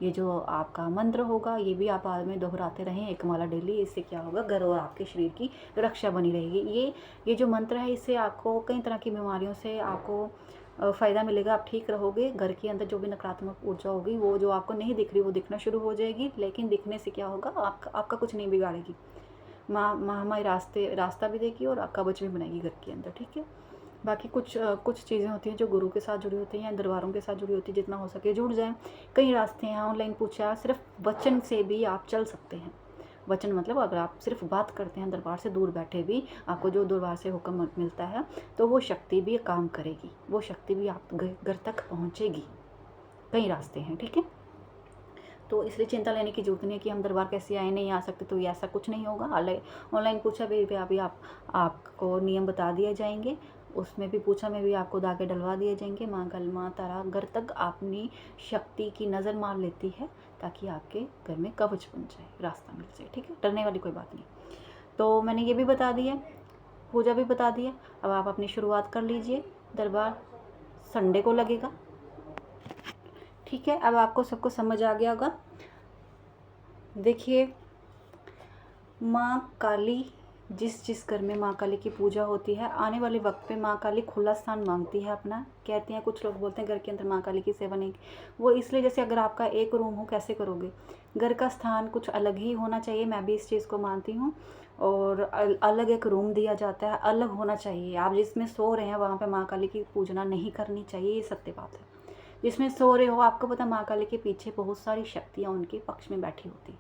ये जो आपका मंत्र होगा ये भी आप बाद में दोहराते रहें 1 माला डेली। इससे क्या होगा, घर और आपके शरीर की रक्षा बनी रहेगी। ये जो मंत्र है इससे आपको कई तरह की बीमारियों से आपको फ़ायदा मिलेगा। आप ठीक रहोगे। घर के अंदर जो भी नकारात्मक ऊर्जा होगी वो जो आपको नहीं दिख रही वो दिखना शुरू हो जाएगी। लेकिन दिखने से क्या होगा, आपका कुछ नहीं बिगाड़ेगी। माँ हमारी रास्ता भी देगी और कवच भी बनाएगी घर के अंदर, ठीक है। बाकी कुछ चीज़ें होती हैं जो गुरु के साथ जुड़ी होती हैं या दरबारों के साथ जुड़ी होती है। जितना हो सके जुड़ जाएं। कई रास्ते हैं, ऑनलाइन पूछा, सिर्फ वचन से भी आप चल सकते हैं। वचन मतलब अगर आप सिर्फ बात करते हैं दरबार से दूर बैठे भी, आपको जो दरबार से हुक्म मिलता है तो वो शक्ति भी काम करेगी, वो शक्ति भी आप घर तक पहुँचेगी। कई रास्ते हैं, ठीक है। तो इसलिए चिंता लेने की जरूरत नहीं है कि हम दरबार कैसे आए, नहीं आ सकते, तो ये ऐसा कुछ नहीं होगा। ऑनलाइन पूछा भी अभी आपको नियम बता दिए जाएंगे। उसमें भी पूछा में भी आपको धागे डलवा दिए जाएंगे। माँ तारा घर तक अपनी शक्ति की नज़र मार लेती है ताकि आपके घर में कवच बन जाए, रास्ता मिल जाए, ठीक है। डरने वाली कोई बात नहीं। तो मैंने ये भी बता दिया, पूजा भी बता दिया। अब आप अपनी शुरुआत कर लीजिए। दरबार संडे को लगेगा, ठीक है। अब आपको सबको समझ आ गया होगा। देखिए, माँ काली, जिस घर में माँ काली की पूजा होती है, आने वाले वक्त पे माँ काली खुला स्थान मांगती है अपना। कहते हैं, कुछ लोग बोलते हैं घर के अंदर माँ काली की सेवा नहीं, वो इसलिए जैसे अगर आपका एक रूम हो कैसे करोगे, घर का स्थान कुछ अलग ही होना चाहिए। मैं भी इस चीज़ को मानती हूँ। और अलग एक रूम दिया जाता है, अलग होना चाहिए। आप जिसमें सो रहे हैं वहाँ पर माँ काली की पूजना नहीं करनी चाहिए, ये सत्य बात है। जिसमें सो रहे हो, आपको पता माँ काली के पीछे बहुत सारी शक्तियाँ उनके पक्ष में बैठी होती हैं,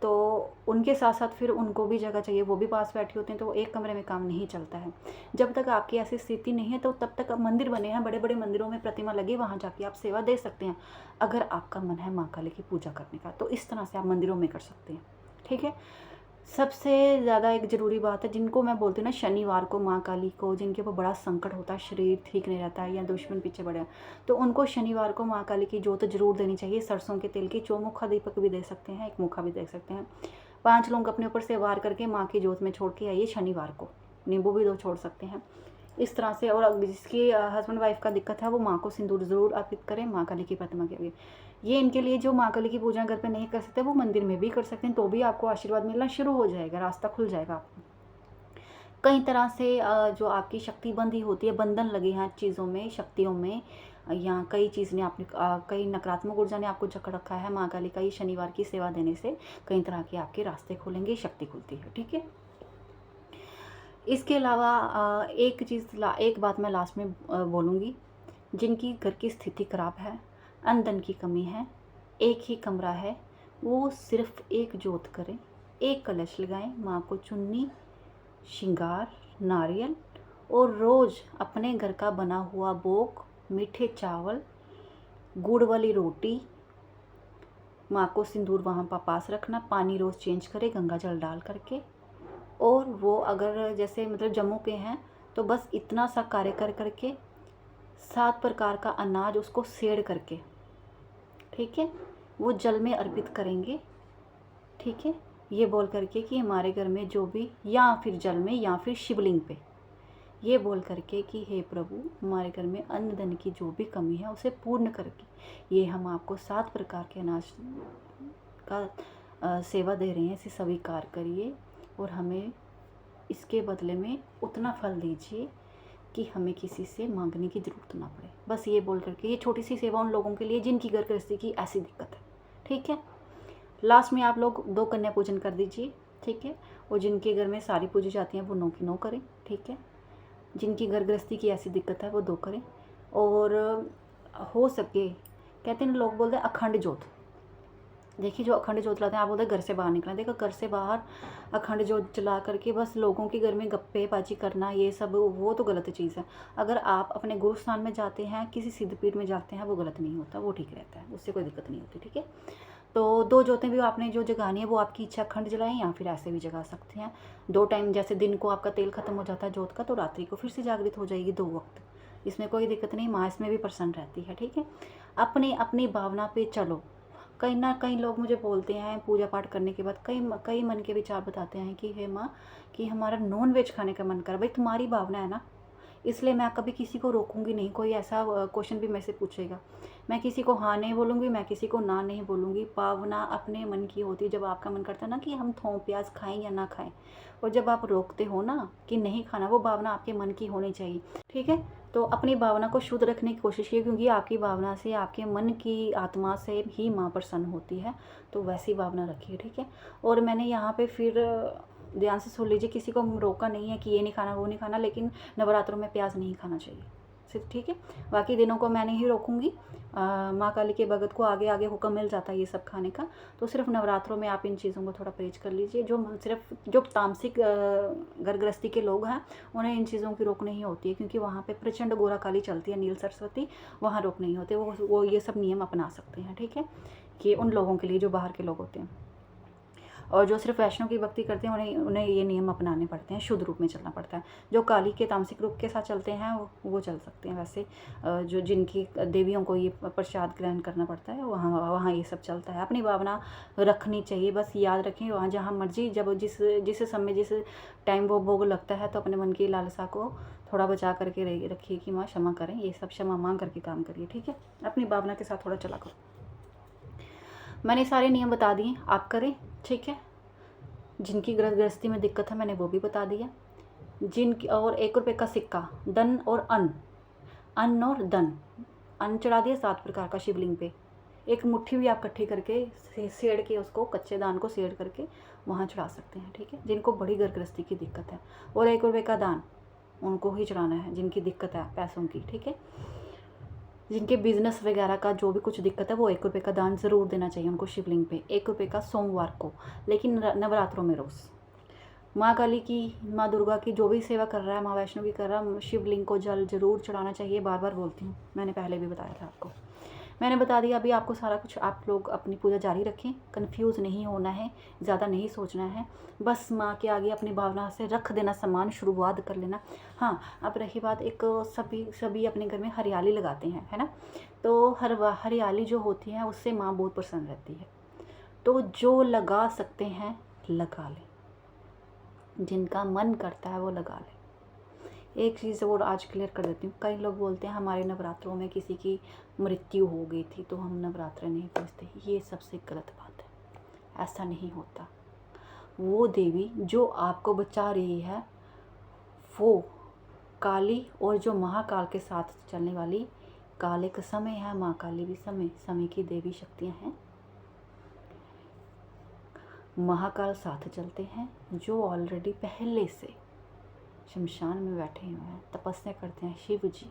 तो उनके साथ साथ फिर उनको भी जगह चाहिए, वो भी पास बैठी होते हैं, तो एक कमरे में काम नहीं चलता है। जब तक आपकी ऐसी स्थिति नहीं है तो तब तक मंदिर बने हैं, बड़े बड़े मंदिरों में प्रतिमा लगी, वहाँ जाके आप सेवा दे सकते हैं। अगर आपका मन है माँ काली की पूजा करने का तो इस तरह से आप मंदिरों में कर सकते हैं, ठीक है। सबसे ज़्यादा एक ज़रूरी बात है, जिनको मैं बोलती हूँ ना शनिवार को माँ काली को, जिनके ऊपर बड़ा संकट होता है, शरीर ठीक नहीं रहता है या दुश्मन पीछे पड़े, तो उनको शनिवार को माँ काली की जोत जरूर देनी चाहिए। सरसों के तेल की चौमुखा दीपक भी दे सकते हैं, एक मुखा भी दे सकते हैं। 5 लौंग अपने ऊपर से वार करके माँ की जोत में छोड़ के आइए शनिवार को। नींबू भी 2 छोड़ सकते हैं इस तरह से। और जिसकी हस्बैंड वाइफ का दिक्कत है वो माँ को सिंदूर ज़रूर अर्पित करें माँ काली की प्रतिमा के लिए। ये इनके लिए जो माँ काली की पूजा घर पे नहीं कर सकते वो मंदिर में भी कर सकते हैं, तो भी आपको आशीर्वाद मिलना शुरू हो जाएगा, रास्ता खुल जाएगा आपको। कई तरह से जो आपकी शक्ति बंधी होती है, बंधन लगे हैं चीज़ों में, शक्तियों में, या कई चीज़ ने आपने कई नकारात्मक ऊर्जा ने आपको जकड़ रखा है, माँ काली का ये शनिवार की सेवा देने से कई तरह के आपके रास्ते खुलेंगे, शक्ति खुलती है, ठीक है। इसके अलावा एक बात मैं लास्ट में बोलूँगी। जिनकी घर की स्थिति खराब है, अन्न धन की कमी है, एक ही कमरा है, वो सिर्फ एक जोत करें, एक कलश लगाएं, माँ को चुन्नी, श्रृंगार, नारियल और रोज़ अपने घर का बना हुआ भोग, मीठे चावल, गुड़ वाली रोटी, माँ को सिंदूर वहाँ पर पास रखना, पानी रोज़ चेंज करें गंगा जल डाल करके। और वो अगर जैसे मतलब जम्मू के हैं तो बस इतना सा कार्य कर करके 7 प्रकार का अनाज उसको सेड़ करके, ठीक है, वो जल में अर्पित करेंगे, ठीक है। ये बोल करके कि हमारे घर में जो भी, या फिर जल में या फिर शिवलिंग पे ये बोल करके कि हे प्रभु हमारे घर में अन्न धन की जो भी कमी है उसे पूर्ण करके ये हम आपको 7 प्रकार के अनाज का सेवा दे रहे हैं, इसे स्वीकार करिए और हमें इसके बदले में उतना फल दीजिए कि हमें किसी से मांगने की ज़रूरत ना पड़े। बस ये बोल करके, ये छोटी सी सेवा उन लोगों के लिए जिनकी घर गृहस्थी की ऐसी दिक्कत है, ठीक है। लास्ट में आप लोग 2 कन्या पूजन कर दीजिए, ठीक है। और जिनके घर में सारी पूजी जाती हैं वो 9 की 9 करें, ठीक है। जिनकी घर गृहस्थी की ऐसी दिक्कत है वो 2 करें। और हो सके, कहते हैं लोग बोलते हैं अखंड जोत, देखिए जो अखंड जोत लाते हैं, आप बोलते हैं घर से बाहर निकलना, देखो घर से बाहर अखंड जोत जला करके बस लोगों के घर में गप्पे बाजी करना, ये सब वो तो गलत चीज़ है। अगर आप अपने गुरु स्थान में जाते हैं, किसी सिद्धपीठ में जाते हैं, वो गलत नहीं होता, वो ठीक रहता है, उससे कोई दिक्कत नहीं होती, ठीक है। तो 2 जोतें भी आपने जो जगानी है वो आपकी इच्छा, अखंड जलाएं या फिर ऐसे भी जगा सकते हैं 2 टाइम। जैसे दिन को आपका तेल खत्म हो जाता है जोत का, तो रात्रि को फिर से जागृत हो जाएगी 2 वक्त, इसमें कोई दिक्कत नहीं, माँ इसमें भी प्रसन्न रहती है, ठीक है। अपनी अपनी भावना पे चलो। कहीं ना कहीं लोग मुझे बोलते हैं पूजा पाठ करने के बाद, कई मन के विचार बताते हैं कि हे माँ कि हमारा नॉन वेज खाने का मन कर, भाई तुम्हारी भावना है ना, इसलिए मैं कभी किसी को रोकूंगी नहीं। कोई ऐसा क्वेश्चन भी मेरे से पूछेगा, मैं किसी को हाँ नहीं बोलूँगी, मैं किसी को ना नहीं बोलूँगी। भावना अपने मन की होती है। जब आपका मन करता है ना कि हम थोम प्याज खाएं या ना खाएं, और जब आप रोकते हो ना कि नहीं खाना, वो भावना आपके मन की होनी चाहिए, ठीक है। तो अपनी भावना को शुद्ध रखने की कोशिश कीजिए, क्योंकि आपकी भावना से, आपके मन की आत्मा से ही माँ प्रसन्न होती है। तो वैसी भावना रखिए, ठीक है। और मैंने यहाँ पे फिर ध्यान से सुन लीजिए, किसी को रोका नहीं है कि ये नहीं खाना वो नहीं खाना, लेकिन नवरात्रों में प्याज नहीं खाना चाहिए सिर्फ, ठीक है। बाकी दिनों को मैं नहीं रोकूंगी। माँ काली के भगत को आगे आगे हुक्म मिल जाता है ये सब खाने का। तो सिर्फ नवरात्रों में आप इन चीज़ों को थोड़ा परहेज कर लीजिए। जो तामसिक घर गृहस्थी के लोग हैं, उन्हें इन चीज़ों की रोक नहीं होती है, क्योंकि वहाँ पे प्रचंड गोरा काली चलती है, नील सरस्वती, वहाँ रोक नहीं होते। वो ये सब नियम अपना सकते हैं, ठीक है। कि उन लोगों के लिए जो बाहर के लोग होते हैं, और जो सिर्फ वैष्णव की भक्ति करते हैं, उन्हें ये नियम अपनाने पड़ते हैं, शुद्ध रूप में चलना पड़ता है। जो काली के तामसिक रूप के साथ चलते हैं वो चल सकते हैं। वैसे जो जिनकी देवियों को ये प्रसाद ग्रहण करना पड़ता है, वहाँ वहाँ ये सब चलता है। अपनी भावना रखनी चाहिए, बस याद रखें, वहाँ जहाँ मर्जी, जब जिस समय जिस टाइम वो भोग लगता है, तो अपने मन की लालसा को थोड़ा बचा करके रखिए कि माँ क्षमा करें, ये सब क्षमा मांग करके काम करिए, ठीक है। अपनी भावना के साथ थोड़ा चला करो। मैंने सारे नियम बता दिए, आप करें, ठीक है। जिनकी गृहस्थी में दिक्कत है मैंने वो भी बता दिया। जिनकी, और 1 रुपये का सिक्का, धन और अन्न और धन, अन्न चढ़ा दिया 7 प्रकार का शिवलिंग पे। एक मुट्ठी भी आप इकट्ठी करके सेड़ के, उसको कच्चे दान को सेड़ करके वहाँ चढ़ा सकते हैं, ठीक है। जिनको बड़ी गृहस्थी की दिक्कत है, और 1 रुपये का दान उनको ही चढ़ाना है जिनकी दिक्कत है पैसों की, ठीक है। जिनके बिजनेस वगैरह का जो भी कुछ दिक्कत है, वो 1 रुपये का दान ज़रूर देना चाहिए उनको शिवलिंग पे, 1 रुपये का सोमवार को, लेकिन नवरात्रों में रोज़। माँ काली की, माँ दुर्गा की जो भी सेवा कर रहा है, माँ वैष्णो की कर रहा है, शिवलिंग को जल जरूर चढ़ाना चाहिए। बार बार बोलती हूँ, मैंने पहले भी बताया था आपको, मैंने बता दिया अभी आपको सारा कुछ। आप लोग अपनी पूजा जारी रखें, कंफ्यूज नहीं होना है, ज़्यादा नहीं सोचना है, बस माँ के आगे अपनी भावना से रख देना सामान, शुरुआत कर लेना। हाँ, अब रही बात, एक सभी अपने घर में हरियाली लगाते हैं, है ना। तो हरियाली जो होती है उससे माँ बहुत प्रसन्न रहती है। तो जो लगा सकते हैं लगा लें, जिनका मन करता है वो लगा लें। एक चीज़ और आज क्लियर कर देती हूँ, कई लोग बोलते हैं हमारे नवरात्रों में किसी की मृत्यु हो गई थी तो हम नवरात्र नहीं पूजते। ये सबसे गलत बात है, ऐसा नहीं होता। वो देवी जो आपको बचा रही है, वो काली, और जो महाकाल के साथ चलने वाली, काले का समय है, माँ काली भी समय की देवी शक्तियाँ हैं। महाकाल साथ चलते हैं, जो ऑलरेडी पहले से शमशान में बैठे हुए हैं, तपस्या करते हैं, शिव जी।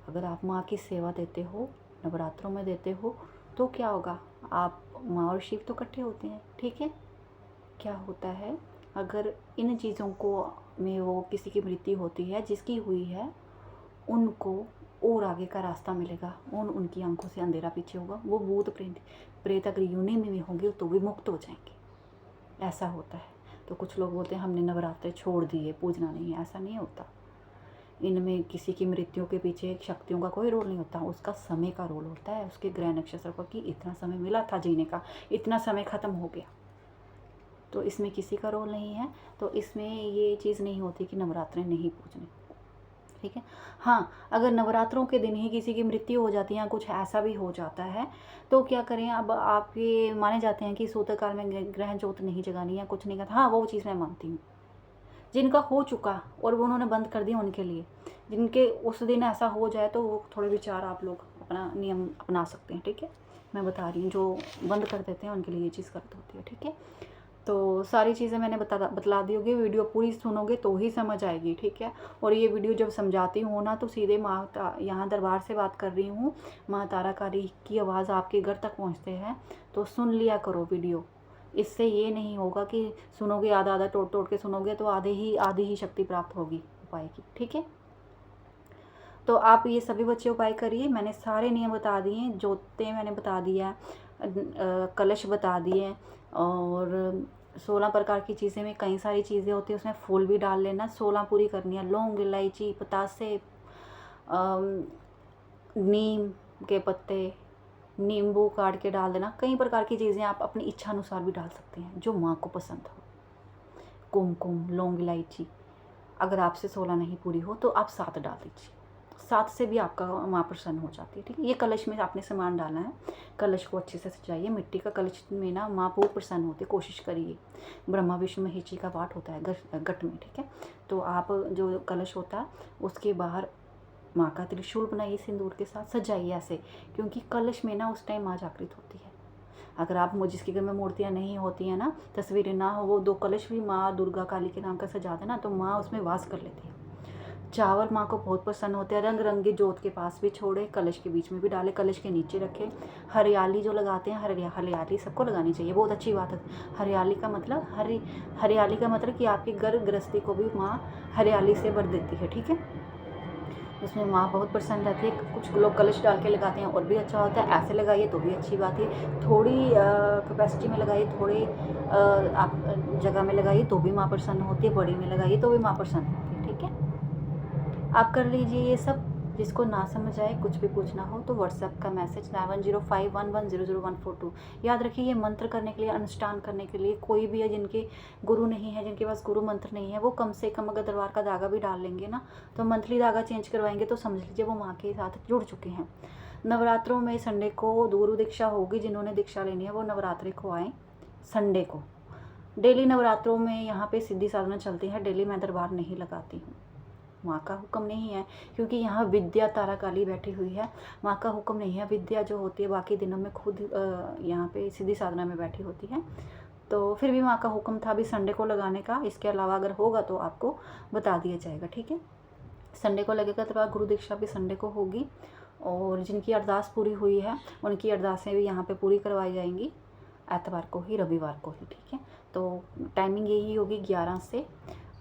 अगर आप माँ की सेवा देते हो, नवरात्रों में देते हो, तो क्या होगा, आप माँ और शिव तो इकट्ठे होते हैं, ठीक है। क्या होता है, अगर इन चीज़ों को में वो किसी की मृत्यु होती है, जिसकी हुई है, उनको और आगे का रास्ता मिलेगा, उनकी आंखों से अंधेरा पीछे होगा। वो भूत प्रेत अगर यूनि में भी होंगे तो भी मुक्त हो जाएंगे, ऐसा होता है। तो कुछ लोग बोलते हैं हमने नवरात्रे छोड़ दिए, पूजना नहीं है, ऐसा नहीं होता। इनमें किसी की मृत्यु के पीछे शक्तियों का कोई रोल नहीं होता, उसका समय का रोल होता है, उसके ग्रह नक्षत्र का, कि इतना समय मिला था जीने का, इतना समय ख़त्म हो गया। तो इसमें किसी का रोल नहीं है। तो इसमें ये चीज़ नहीं होती कि नवरात्रे नहीं पूजने, ठीक है। हाँ, अगर नवरात्रों के दिन ही किसी की मृत्यु हो जाती है या कुछ ऐसा भी हो जाता है, तो क्या करें। अब आप ये माने जाते हैं कि सूतकाल में ग्रहण ज्योत नहीं जगानी है, कुछ नहीं करता। हाँ, वो चीज़ मैं मानती हूँ। जिनका हो चुका और वो उन्होंने बंद कर दिया, उनके लिए, जिनके उस दिन ऐसा हो जाए, तो वो थोड़े विचार आप लोग अपना नियम अपना सकते हैं, ठीक है। मैं बता रही हूँ, जो बंद कर देते हैं उनके लिए ये चीज़ गलत होती है, ठीक है। तो सारी चीज़ें मैंने बतला दी होगी, वीडियो पूरी सुनोगे तो ही समझ आएगी, ठीक है। और ये वीडियो जब समझाती हूँ ना, तो सीधे यहाँ दरबार से बात कर रही हूँ, माँ ताराकारी की आवाज़ आपके घर तक पहुँचते हैं, तो सुन लिया करो वीडियो। इससे ये नहीं होगा कि सुनोगे आधा आधा तोड़ तोड़ के सुनोगे, तो आधी ही शक्ति प्राप्त होगी उपाय की, ठीक है। तो आप ये सभी बच्चे उपाय करिए। मैंने सारे नियम बता दिए, जोते मैंने बता दिया, कलश बता दिए, और 16 प्रकार की चीज़ें में कई सारी चीज़ें होती हैं, उसमें फूल भी डाल लेना, 16 पूरी करनी है। लौंग, इलायची, पतासे, नीम के पत्ते, नींबू काट के डाल देना। कई प्रकार की चीज़ें आप अपनी इच्छा अनुसार भी डाल सकते हैं, जो माँ को पसंद हो। कुमकुम, लौंग, इलायची, अगर आपसे 16 नहीं पूरी हो तो आप 7 डाल दीजिए, 7 से भी आपका माँ प्रसन्न हो जाती है। ठीक है, ये कलश में आपने सामान डालना है। कलश को अच्छे से सजाइए। मिट्टी का कलश में ना माँ बहुत प्रसन्न होती है, कोशिश करिए। ब्रह्मा विष्णु महेश का पाठ होता है घट में। ठीक है, तो आप जो कलश होता है उसके बाहर माँ का त्रिशूल बनाइए, सिंदूर के साथ सजाइए ऐसे, क्योंकि कलश में ना उस टाइम माँ जागृत होती है। अगर आप जिसके घर में मूर्तियाँ नहीं होती हैं ना, तस्वीरें ना हो, वो 2 कलश भी माँ दुर्गा काली के नाम का सजा देना, तो माँ उसमें वास कर लेती है। चावल माँ को बहुत पसंद होते हैं। रंग रंगी जोत के पास भी छोड़े, कलश के बीच में भी डाले, कलश के नीचे रखें। हरियाली जो लगाते हैं, हरियाली सबको लगानी चाहिए, बहुत अच्छी बात है। हरियाली का मतलब हरियाली का मतलब कि आपकी घर गृहस्थी को भी माँ हरियाली से भर देती है। ठीक है, उसमें माँ बहुत प्रसन्न रहती है। कुछ लोग कलश डाल के लगाते हैं और भी अच्छा होता है, ऐसे लगाइए तो भी अच्छी बात है। थोड़ी कैपेसिटी में लगाइए, थोड़े आप जगह में लगाइए तो भी माँ प्रसन्न होती है, बड़ी में लगाइए तो भी माँ प्रसन्न होती है। ठीक है, आप कर लीजिए ये सब। जिसको ना समझ आए, कुछ भी पूछना हो तो व्हाट्सएप का मैसेज 910511000142। याद रखिए, ये मंत्र करने के लिए, अनुष्ठान करने के लिए, कोई भी है जिनके गुरु नहीं है, जिनके पास गुरु मंत्र नहीं है, वो कम से कम अगर दरबार का धागा भी डाल लेंगे ना, तो मंथली धागा चेंज करवाएंगे तो समझ लीजिए वो माँ के साथ जुड़ चुके हैं। नवरात्रों में संडे को गुरु दीक्षा होगी, जिन्होंने दीक्षा लेनी है वो नवरात्रि को आएँ संडे को। डेली नवरात्रों में यहाँ पे सिद्धि साधना चलती है, डेली मैं दरबार नहीं लगाती हूँ, माँ का हुक्म नहीं है, क्योंकि यहाँ विद्या तारा काली बैठी हुई है। माँ का हुक्म नहीं है, विद्या जो होती है बाकी दिनों में खुद यहाँ पे सिद्धि साधना में बैठी होती है। तो फिर भी माँ का हुक्म था अभी संडे को लगाने का। इसके अलावा अगर होगा तो आपको बता दिया जाएगा। ठीक है, संडे को लगेगा, तो गुरु दीक्षा भी संडे को होगी। और जिनकी अरदास पूरी हुई है उनकी अरदासें भी यहाँ पे पूरी करवाई जाएंगी, एतवार को ही, रविवार को ही। ठीक है, तो टाइमिंग यही होगी 11 से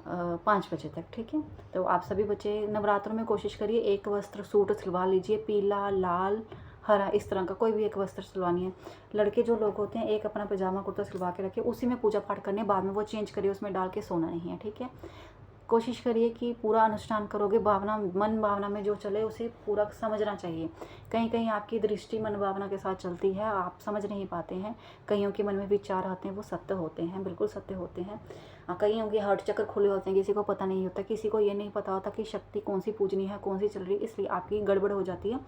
5 बजे तक। ठीक है, तो आप सभी बच्चे नवरात्रों में कोशिश करिए, एक वस्त्र सूट सिलवा लीजिए, पीला, लाल, हरा, इस तरह का कोई भी एक वस्त्र सिलवानी है। लड़के जो लोग होते हैं, एक अपना पजामा कुर्ता सिलवा के रखिए, उसी में पूजा पाठ करने, बाद में वो चेंज करिए, उसमें डाल के सोना नहीं है। ठीक है, कोशिश करिए कि पूरा अनुष्ठान करोगे, भावना मन भावना में जो चले उसे पूरा समझना चाहिए। कहीं कहीं आपकी दृष्टि मन भावना के साथ चलती है, आप समझ नहीं पाते हैं। कईयों के मन में विचार आते हैं, वो सत्य होते हैं, बिल्कुल सत्य होते हैं। कईयों के हार्ट चक्कर खुले होते हैं, किसी को पता नहीं होता, किसी को ये नहीं पता होता कि शक्ति कौन सी पूजनी है, कौन सी चल रही है, इसलिए आपकी गड़बड़ हो जाती है,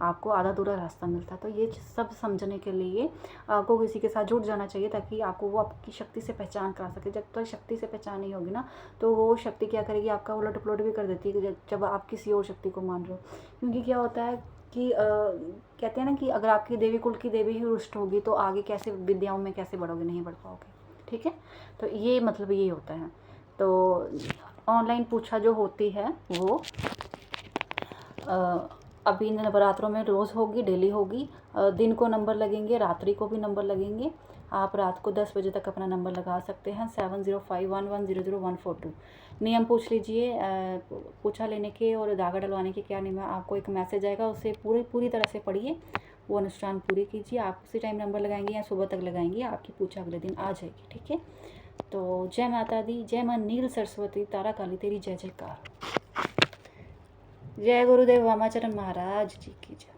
आपको आधा अधूरा रास्ता मिलता है। तो ये सब समझने के लिए आपको किसी के साथ जुड़ जाना चाहिए, ताकि आपको वो आपकी शक्ति से पहचान करा सके। जब तक शक्ति से पहचान नहीं होगी ना, तो वो शक्ति क्या करेगी, आपका उलट पुलट भी कर देती है जब आप किसी और शक्ति को मान रहे हो। क्योंकि क्या होता है कि कहते हैं ना कि अगर आपकी देवी कुल की देवी ही रुष्ट होगी तो आगे कैसे विद्याओं में कैसे बढ़ोगे, नहीं बढ़ पाओगे। ठीक है, तो ये मतलब ये होता है। तो ऑनलाइन पूछा जो होती है वो अभी नवरात्रों में रोज़ होगी, डेली होगी। दिन को नंबर लगेंगे, रात्रि को भी नंबर लगेंगे। आप रात को 10 बजे तक अपना नंबर लगा सकते हैं, 7051100142। नियम पूछ लीजिए, पूछा लेने के और धागा डलवाने के क्या नियम है। आपको एक मैसेज आएगा, उससे पूरी तरह से पढ़िए, वो अनुष्ठान पूरी कीजिए। आप उसी टाइम नंबर लगाएंगे या सुबह तक लगाएंगे, आपकी पूछा अगले दिन आ जाएगी। ठीक है, तो जय माता दी, जय माँ नील सरस्वती, तारा काली तेरी जय जयकार। जय गुरुदेव वामाचरण महाराज जी की जय।